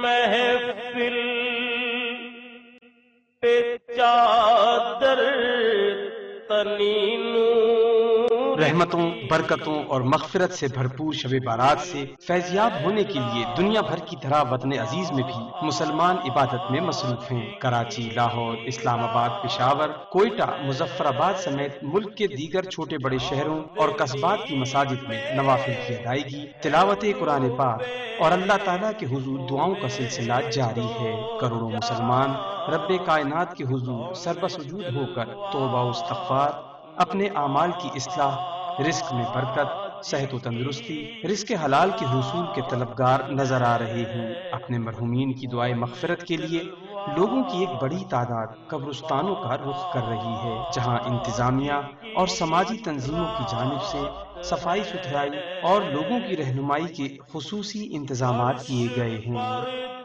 محفل پہ چادر تنی نور، رحمتوں، برکتوں اور مغفرت سے بھرپور شب بارات سے فیضیاب ہونے کے لیے دنیا بھر کی طرح وطن عزیز میں بھی مسلمان عبادت میں مصروف ہیں۔ کراچی، لاہور، اسلام آباد، پشاور، کوئٹہ، مظفر آباد سمیت ملک کے دیگر چھوٹے بڑے شہروں اور قصبات کی مساجد میں نوافل کی ادائیگی، تلاوت قرآن پاک اور اللہ تعالیٰ کے حضور دعاؤں کا سلسلہ جاری ہے۔ کروڑوں مسلمان رب کائنات کے حضور سربسجود ہو کر توبہ و استغفار، اپنے اعمال کی اصلاح، رزق میں برکت، صحت و تندرستی، رزق حلال کے حصول کے طلبگار نظر آ رہے ہیں۔ اپنے مرحومین کی دعائے مغفرت کے لیے لوگوں کی ایک بڑی تعداد قبرستانوں کا رخ کر رہی ہے، جہاں انتظامیہ اور سماجی تنظیموں کی جانب سے صفائی ستھرائی اور لوگوں کی رہنمائی کے خصوصی انتظامات کیے گئے ہیں۔